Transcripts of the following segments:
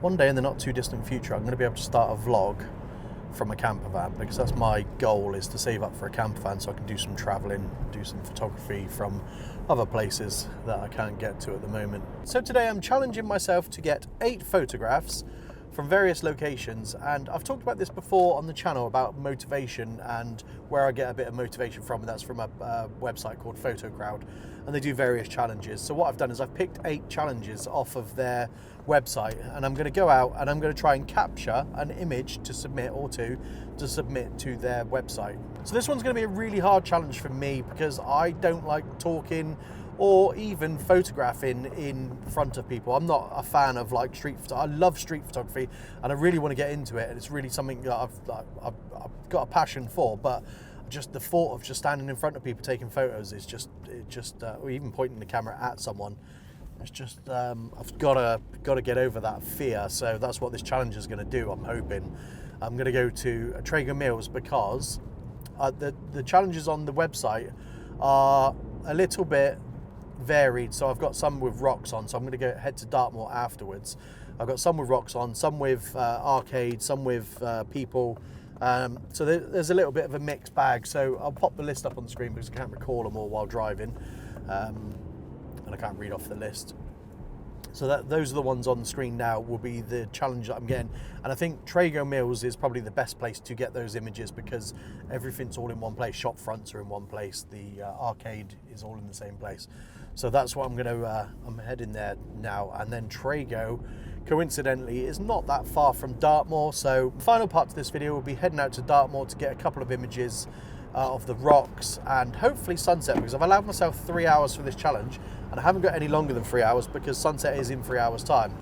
one day in the not too distant future, I'm going to be able to start a vlog from a camper van, because that's my goal, is to save up for a camper van so I can do some traveling, do some photography from other places that I can't get to at the moment. So today I'm challenging myself to get 8 photographs from various locations, and I've talked about this before on the channel about motivation and where I get a bit of motivation from, and that's from a website called PhotoCrowd, and they do various challenges. So what I've done is I've picked 8 challenges off of their website, and I'm going to go out and I'm going to try and capture an image to submit, or two to submit to their website. So this one's going to be a really hard challenge for me because I don't like talking or even photographing in front of people. I'm not a fan of like street photography. I love street photography and I really want to get into it, and it's really something that I've got a passion for, but just the thought of just standing in front of people taking photos is or even pointing the camera at someone, it's just I've got to get over that fear. So that's what this challenge is going to do. I'm hoping I'm going to go to Traeger Mills because the challenges on the website are a little bit varied. So I've got some with rocks on, so I'm going to head to Dartmoor afterwards. I've got some with rocks on, some with arcade, some with people. So there's a little bit of a mixed bag. So I'll pop the list up on the screen because I can't recall them all while driving, and I can't read off the list. So those are the ones on the screen now will be the challenge that I'm getting. And I think Traeger Mills is probably the best place to get those images because everything's all in one place. Shop fronts are in one place. The arcade is all in the same place. So that's what I'm heading there now. And then Traeger, coincidentally, is not that far from Dartmoor. So the final part to this video will be heading out to Dartmoor to get a couple of images of the rocks and hopefully sunset, because I've allowed myself 3 hours for this challenge and I haven't got any longer than 3 hours because sunset is in 3 hours time.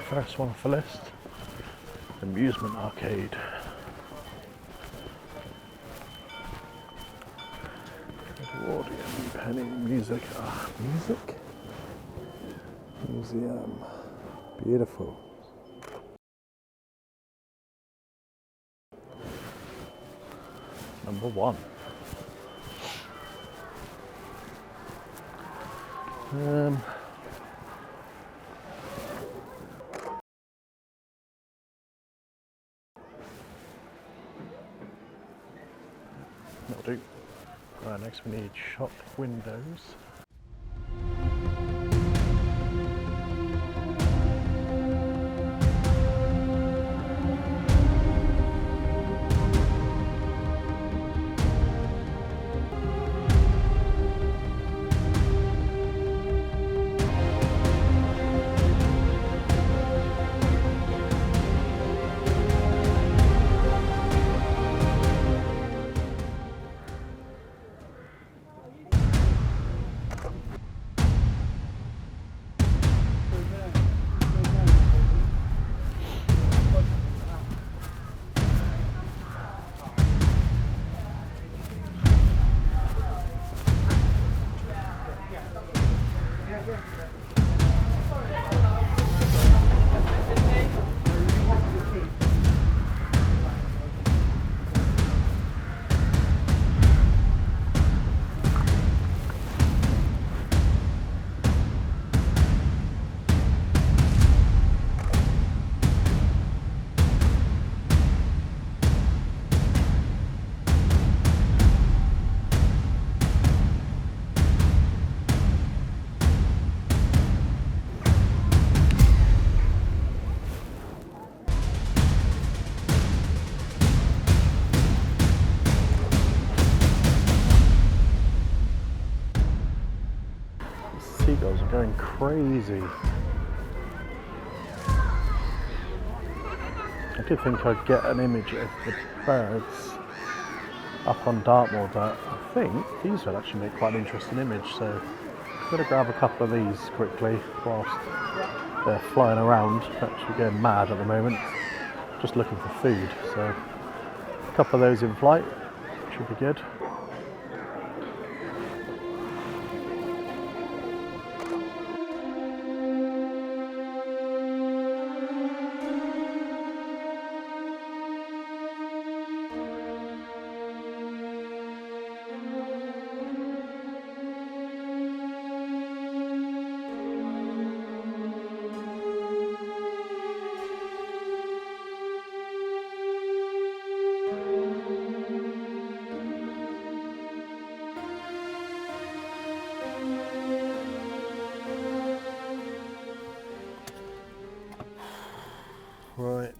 First one off the list, amusement arcade. Edwardian penny music. Music? Museum. Beautiful. Number 1. That'll do. Right, next we need shop windows. girls are going crazy. I did think I'd get an image of the birds up on Dartmoor, but I think these would actually make quite an interesting image, so I'm going to grab a couple of these quickly whilst they're flying around. They're actually going mad at the moment, just looking for food, so a couple of those in flight should be good. Right,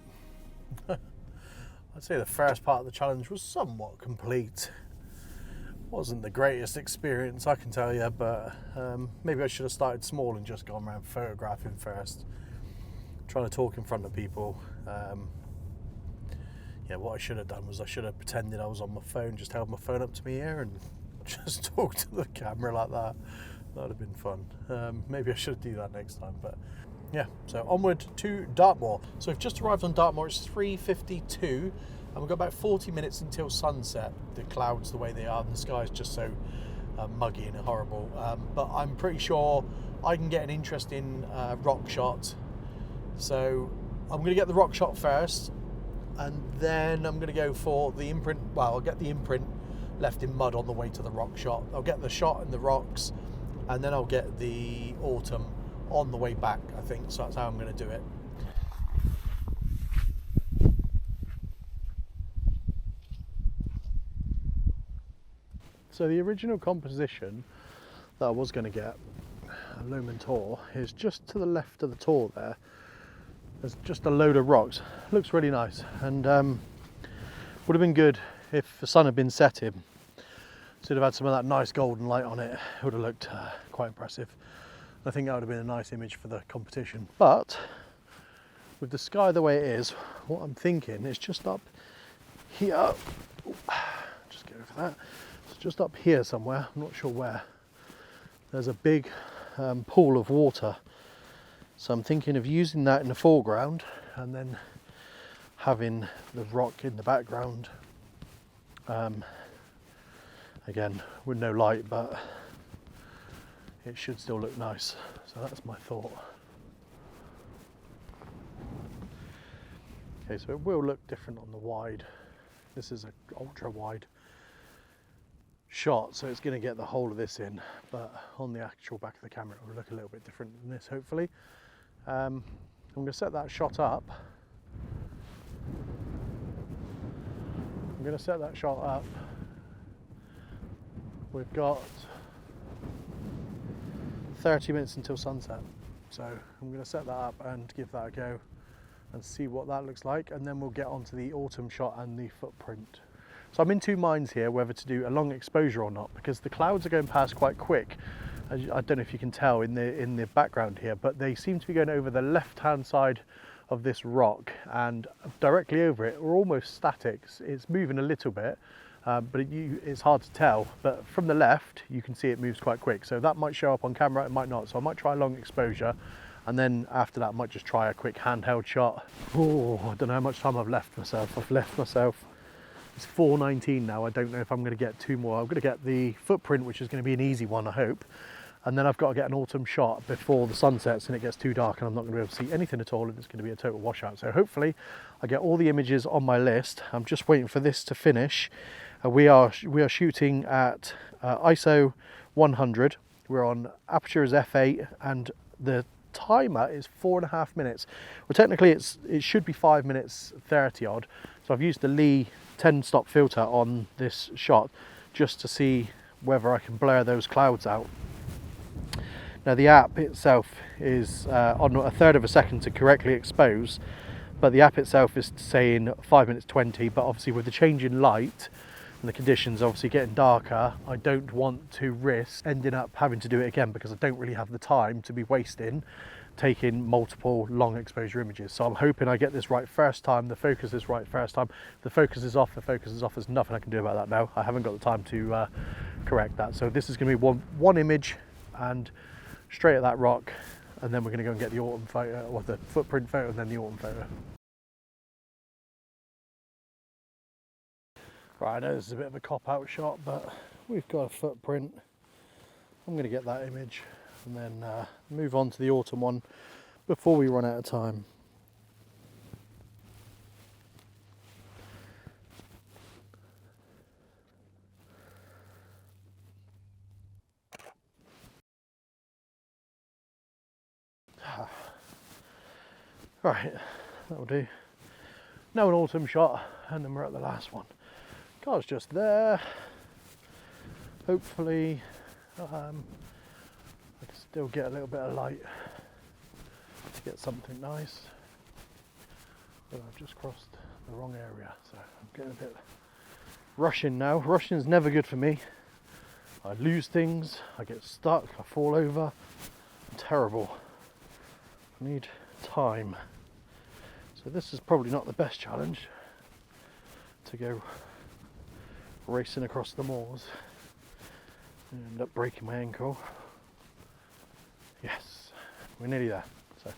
I'd say the first part of the challenge was somewhat complete. Wasn't the greatest experience, I can tell you, but maybe I should have started small and just gone around photographing first. Trying to talk in front of people. Yeah, what I should have done was I should have pretended I was on my phone, just held my phone up to my ear and just talked to the camera like that. That would have been fun. Maybe I should do that next time, but yeah, so onward to Dartmoor. So we've just arrived on Dartmoor. It's 3:52 and we've got about 40 minutes until sunset. The clouds the way they are and the sky is just so muggy and horrible, but I'm pretty sure I can get an interesting rock shot. So I'm going to get the rock shot first and then I'm going to go for the imprint. Well, I'll get the imprint left in mud on the way to the rock shot. I'll get the shot in the rocks and then I'll get the autumn on the way back, I think. So that's how I'm going to do it. So the original composition that I was going to get at Lomond Tor is just to the left of the Tor there. There's just a load of rocks. Looks really nice, and would have been good if the sun had been setting. So it'd have had some of that nice golden light on it. It would have looked quite impressive. I think that would have been a nice image for the competition. But with the sky the way it is, what I'm thinking is just up here. Just get over that. It's just up here somewhere. I'm not sure where. There's a big pool of water. So I'm thinking of using that in the foreground and then having the rock in the background. Again, with no light, but it should still look nice. So that's my thought. Okay, so it will look different on the wide. This is an ultra wide shot, so it's going to get the whole of this in, but on the actual back of the camera it will look a little bit different than this, hopefully. I'm going to set that shot up. We've got 30 minutes until sunset, so I'm going to set that up and give that a go and see what that looks like, and then we'll get onto the autumn shot and the footprint. So I'm in two minds here whether to do a long exposure or not, because the clouds are going past quite quick. I don't know if you can tell in the background here, but they seem to be going over the left hand side of this rock, and directly over it we're almost static. It's moving a little bit, but it's hard to tell, but from the left you can see it moves quite quick, so that might show up on camera, it might not. So I might try a long exposure, and then after that I might just try a quick handheld shot. Oh, I don't know how much time I've left myself. It's 4:19 now. I don't know if I'm going to get two more. I'm going to get the footprint, which is going to be an easy one, I hope, and then I've got to get an autumn shot before the sun sets and it gets too dark and I'm not going to be able to see anything at all, and it's going to be a total washout. So hopefully I get all the images on my list. I'm just waiting for this to finish. We are shooting at ISO 100. We're on aperture is f8 and the timer is 4.5 minutes. Well, technically it should be 5 minutes 30 odd. So I've used the Lee 10-stop filter on this shot just to see whether I can blur those clouds out. Now the app itself is on 1/3 of a second to correctly expose, but the app itself is saying 5 minutes 20, but obviously with the change in light and the conditions obviously getting darker, I don't want to risk ending up having to do it again, because I don't really have the time to be wasting taking multiple long exposure images. So I'm hoping I get this right first time, the focus is right first time. The focus is off, there's nothing I can do about that now. I haven't got the time to correct that. So this is going to be one image and straight at that rock, and then we're going to go and get the autumn photo, or the footprint photo, and then the autumn photo. Right, I know this is a bit of a cop-out shot, but we've got a footprint. I'm going to get that image and then move on to the autumn one before we run out of time. Right, that'll do. Now an autumn shot, and then we're at the last one. Car's just there. Hopefully I can still get a little bit of light to get something nice. But I've just crossed the wrong area, so I'm getting a bit rushing now. Rushing is never good for me. I lose things, I get stuck, I fall over. I'm terrible. I need time. So this is probably not the best challenge, to go racing across the moors and end up breaking my ankle. Yes, we're nearly there. So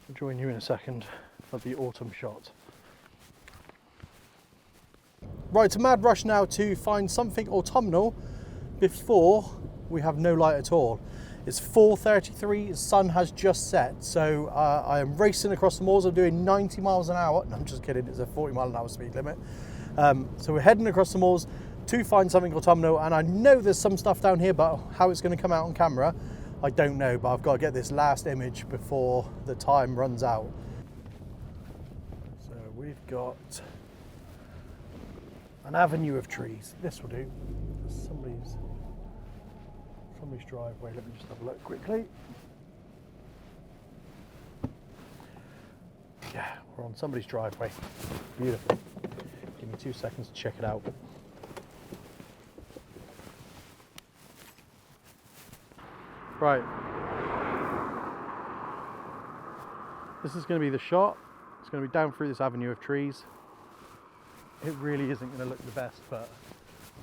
I'll join you in a second for the autumn shot. Right, it's a mad rush now to find something autumnal before we have no light at all. It's 4:33, the sun has just set, so I am racing across the moors. I'm doing 90 miles an hour. No, I'm just kidding, it's a 40 mile an hour speed limit. So we're heading across the moors to find something autumnal, and I know there's some stuff down here, but how it's going to come out on camera, I don't know, but I've got to get this last image before the time runs out. So we've got an avenue of trees. This will do. Somebody's driveway. Let me just have a look quickly. Yeah, we're on somebody's driveway. Beautiful. Give me 2 seconds to check it out. Right. This is going to be the shot. It's going to be down through this avenue of trees. It really isn't going to look the best, but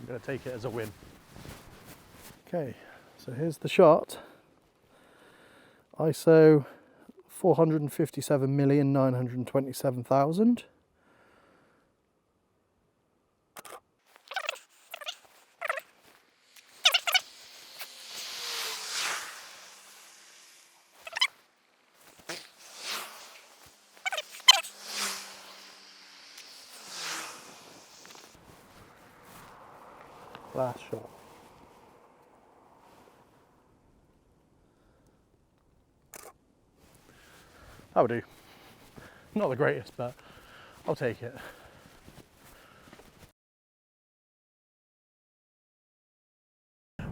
I'm going to take it as a win. Okay, so here's the shot. ISO 457,927,000. Last shot. That would do. Not the greatest, but I'll take it.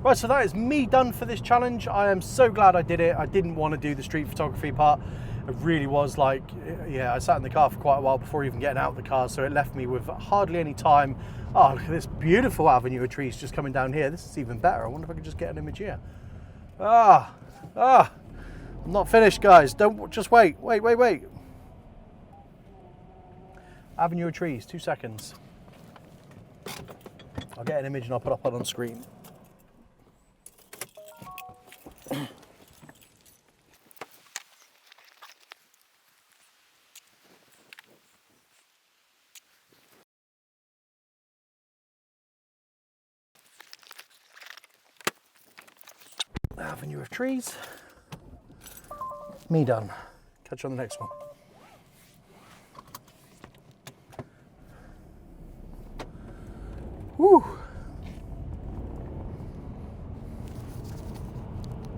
Right, so that is me done for this challenge. I am so glad I did it. I didn't want to do the street photography part. It really was like, yeah, I sat in the car for quite a while before even getting out of the car, so it left me with hardly any time. Oh, look at this beautiful avenue of trees just coming down here. This is even better. I wonder if I could just get an image here. I'm not finished, guys. Don't, just wait. Avenue of trees, 2 seconds. I'll get an image and I'll put up on screen. Avenue of trees. Me done. Catch you on the next one. Woo.